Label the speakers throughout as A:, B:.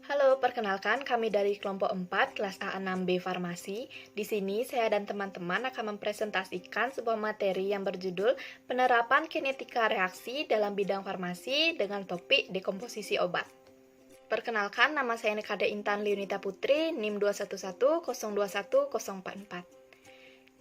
A: Halo, perkenalkan kami dari kelompok 4 kelas A6B Farmasi. Di sini saya dan teman-teman akan mempresentasikan sebuah materi yang berjudul Penerapan Kinetika Reaksi dalam Bidang Farmasi dengan topik dekomposisi obat. Perkenalkan, nama saya Nikade Intan Leonita Putri, NIM 211021044.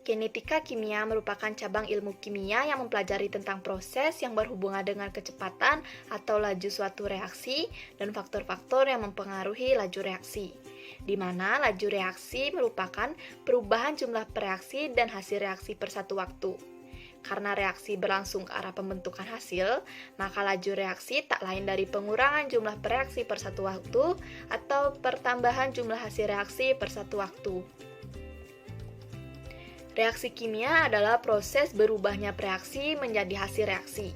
A: Kinetika kimia merupakan cabang ilmu kimia yang mempelajari tentang proses yang berhubungan dengan kecepatan atau laju suatu reaksi dan faktor-faktor yang mempengaruhi laju reaksi, di mana laju reaksi merupakan perubahan jumlah reaksi dan hasil reaksi per satu waktu. Karena reaksi berlangsung ke arah pembentukan hasil, maka laju reaksi tak lain dari pengurangan jumlah reaksi per satu waktu atau pertambahan jumlah hasil reaksi per satu waktu. Reaksi kimia adalah proses berubahnya reaksi menjadi hasil reaksi.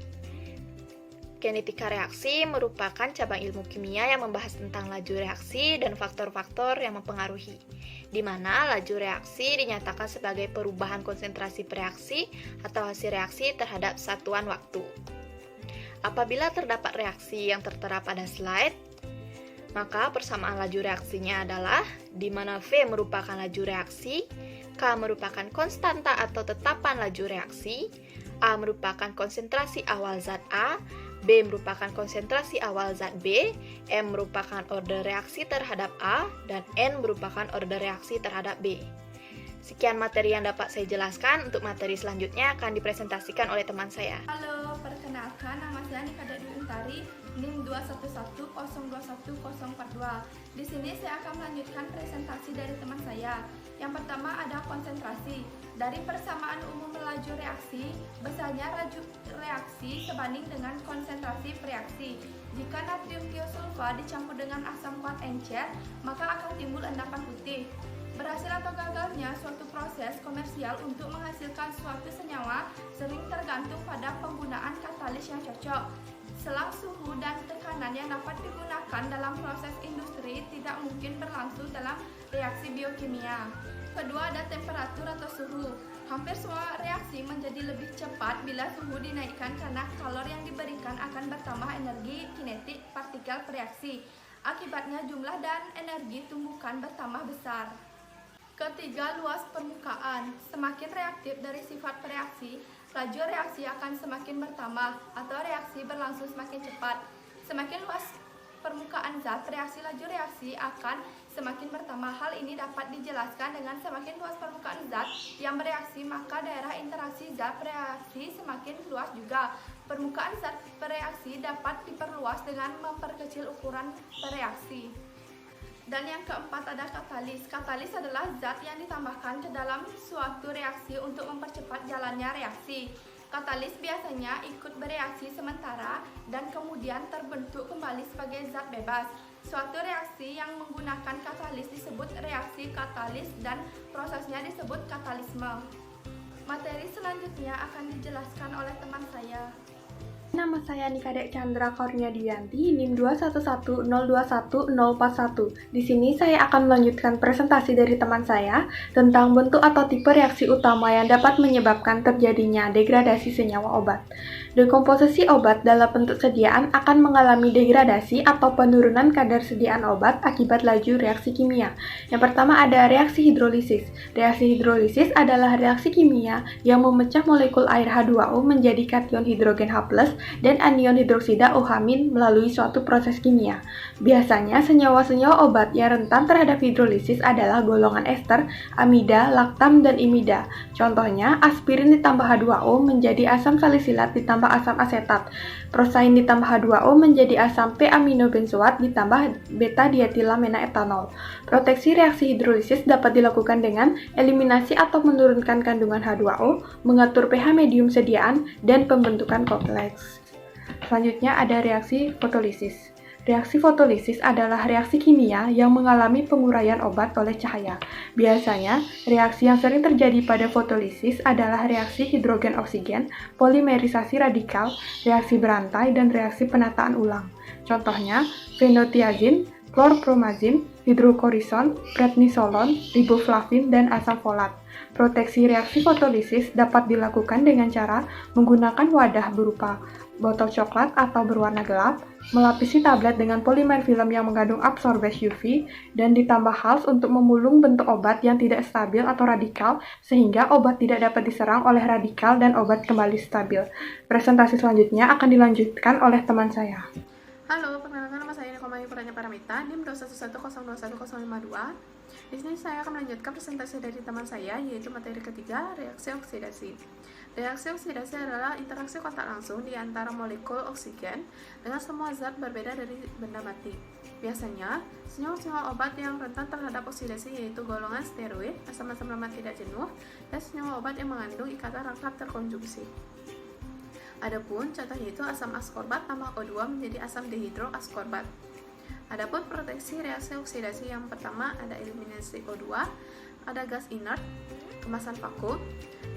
A: Kinetika reaksi merupakan cabang ilmu kimia yang membahas tentang laju reaksi dan faktor-faktor yang mempengaruhi, di mana laju reaksi dinyatakan sebagai perubahan konsentrasi reaksi atau hasil reaksi terhadap satuan waktu. Apabila terdapat reaksi yang tertera pada slide, maka persamaan laju reaksinya adalah di mana V merupakan laju reaksi, K merupakan konstanta atau tetapan laju reaksi, A merupakan konsentrasi awal zat A, B merupakan konsentrasi awal zat B, M merupakan order reaksi terhadap A, dan N merupakan order reaksi terhadap B. Sekian materi yang dapat saya jelaskan. Untuk materi selanjutnya akan dipresentasikan oleh teman saya.
B: Halo, perkenalkan nama saya Nikade Untari, NIM 211021042. Di sini saya akan melanjutkan presentasi dari teman saya. Yang pertama ada konsentrasi. Dari persamaan umum laju reaksi, besarnya laju reaksi sebanding dengan konsentrasi reaksi. Jika natrium tiosulfa dicampur dengan asam kuat encer, maka akan timbul endapan putih. Berhasil atau gagalnya suatu proses komersial untuk menghasilkan suatu senyawa sering tergantung pada penggunaan katalis yang cocok. Selang suhu dan tekanan yang dapat digunakan dalam proses industri tidak mungkin berlangsung dalam reaksi biokimia. Kedua ada temperatur atau suhu. Hampir semua reaksi menjadi lebih cepat bila suhu dinaikkan karena kalor yang diberikan akan bertambah energi kinetik partikel reaksi. Akibatnya jumlah dan energi tumbukan bertambah besar. Ketiga, luas permukaan. Semakin reaktif dari sifat reaksi, laju reaksi akan semakin bertambah atau reaksi berlangsung semakin cepat. Semakin luas permukaan zat, reaksi laju reaksi akan semakin bertambah. Hal ini dapat dijelaskan dengan semakin luas permukaan zat yang bereaksi, maka daerah interaksi zat bereaksi semakin luas juga. Permukaan zat bereaksi dapat diperluas dengan memperkecil ukuran bereaksi. Dan yang keempat ada katalis. Katalis adalah zat yang ditambahkan ke dalam suatu reaksi untuk mempercepat jalannya reaksi. Katalis biasanya ikut bereaksi sementara dan kemudian terbentuk kembali sebagai zat bebas. Suatu reaksi yang menggunakan katalis disebut reaksi katalis dan prosesnya disebut katalisme. Materi selanjutnya akan dijelaskan oleh teman saya.
C: Nama saya Nikade Chandra Korniadianti, NIM 211021041. Di sini saya akan melanjutkan presentasi dari teman saya tentang bentuk atau tipe reaksi utama yang dapat menyebabkan terjadinya degradasi senyawa obat. Dekomposisi obat dalam bentuk sediaan akan mengalami degradasi atau penurunan kadar sediaan obat akibat laju reaksi kimia. Yang pertama ada reaksi hidrolisis. Reaksi hidrolisis adalah reaksi kimia yang memecah molekul air H2O menjadi kation hidrogen H+ dan anion hidroksida OH- melalui suatu proses kimia. Biasanya senyawa-senyawa obat yang rentan terhadap hidrolisis adalah golongan ester, amida, laktam, dan imida. Contohnya, aspirin ditambah H2O menjadi asam salisilat ditambah asam asetat. Prosain ditambah H2O menjadi asam p-aminobenzoat ditambah beta-dietilamena etanol. Proteksi reaksi hidrolisis dapat dilakukan dengan eliminasi atau menurunkan kandungan H2O, mengatur pH medium sediaan, dan pembentukan kompleks. Selanjutnya ada reaksi fotolisis. Reaksi fotolisis adalah reaksi kimia yang mengalami penguraian obat oleh cahaya. Biasanya, reaksi yang sering terjadi pada fotolisis adalah reaksi hidrogen-oksigen, polimerisasi radikal, reaksi berantai, dan reaksi penataan ulang. Contohnya, fenotiazin, chlorpromazine, hidrokorison, prednisolon, riboflavin, dan asam folat. Proteksi reaksi fotolisis dapat dilakukan dengan cara menggunakan wadah berupa botol coklat atau berwarna gelap, melapisi tablet dengan polimer film yang mengandung absorbers UV, dan ditambah hals untuk memulung bentuk obat yang tidak stabil atau radikal sehingga obat tidak dapat diserang oleh radikal dan obat kembali stabil. Presentasi selanjutnya akan dilanjutkan oleh teman saya.
D: Halo, perkenalkan nama saya Nikomai Puranya Paramita, NIM 211021052. Di sini saya akan melanjutkan presentasi dari teman saya, yaitu materi ketiga, reaksi oksidasi. Reaksi oksidasi adalah interaksi kontak langsung di antara molekul oksigen dengan semua zat berbeda dari benda mati. Biasanya, senyawa-senyawa obat yang rentan terhadap oksidasi yaitu golongan steroid, asam-asam lemak tidak jenuh, dan senyawa obat yang mengandung ikatan rangkap terkonjugsi. Adapun contohnya itu asam askorbat tambah O2 menjadi asam dehidroaskorbat. Adapun proteksi reaksi oksidasi yang pertama ada eliminasi O2, ada gas inert, kemasan vakum.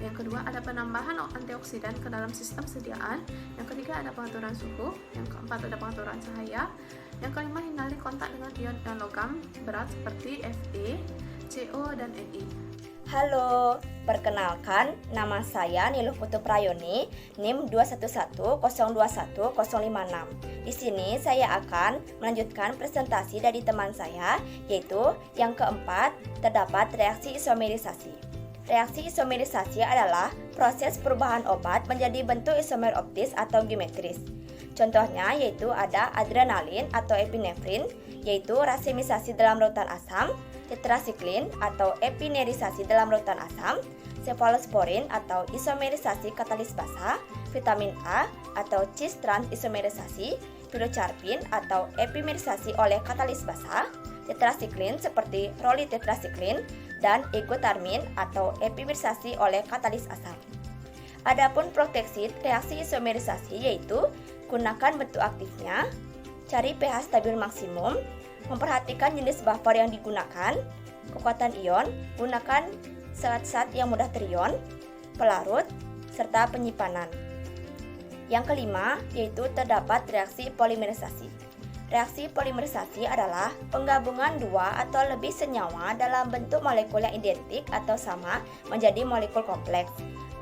D: Yang kedua ada penambahan antioksidan ke dalam sistem sediaan. Yang ketiga ada pengaturan suhu. Yang keempat ada pengaturan cahaya. Yang kelima hindari kontak dengan ion dan logam berat seperti Fe, CO, dan Ni.
E: Halo, perkenalkan nama saya Niluh Putu Prayoni, NIM 211021056. Di sini saya akan melanjutkan presentasi dari teman saya, yaitu yang keempat, terdapat reaksi isomerisasi. Reaksi isomerisasi adalah proses perubahan obat menjadi bentuk isomer optis atau geometris. Contohnya yaitu ada adrenalin atau epinefrin, yaitu rasimisasi dalam lautan asam, tetrasiklin atau epinerisasi dalam lautan asam, cefalosporin atau isomerisasi katalis basa, vitamin A atau cis trans isomerisasi, pilocarpin atau epimerisasi oleh katalis basa, tetrasiklin seperti rolitetrasiklin, dan egotarmin atau epimerisasi oleh katalis asam. Adapun proteksi reaksi isomerisasi yaitu gunakan bentuk aktifnya, cari pH stabil maksimum, memperhatikan jenis buffer yang digunakan, kekuatan ion, gunakan zat-zat yang mudah terion, pelarut, serta penyimpanan. Yang kelima yaitu terdapat reaksi polimerisasi. Reaksi polimerisasi adalah penggabungan dua atau lebih senyawa dalam bentuk molekul yang identik atau sama menjadi molekul kompleks.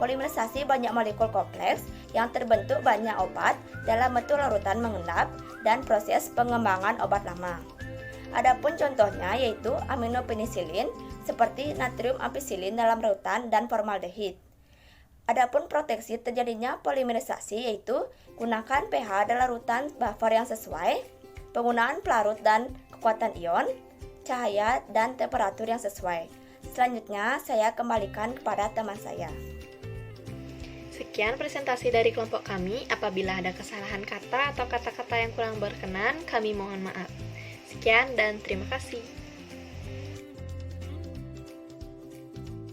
E: Polimerisasi banyak molekul kompleks yang terbentuk banyak obat dalam bentuk larutan mengendap dan proses pengembangan obat lama. Adapun contohnya yaitu aminopenisilin seperti natrium ampicillin dalam larutan dan formaldehid. Adapun proteksi terjadinya polimerisasi yaitu gunakan pH dalam larutan buffer yang sesuai, penggunaan pelarut dan kekuatan ion, cahaya dan temperatur yang sesuai. Selanjutnya saya kembalikan kepada teman saya.
A: Sekian presentasi dari kelompok kami. Apabila ada kesalahan kata atau kata-kata yang kurang berkenan, kami mohon maaf. Sekian dan terima kasih.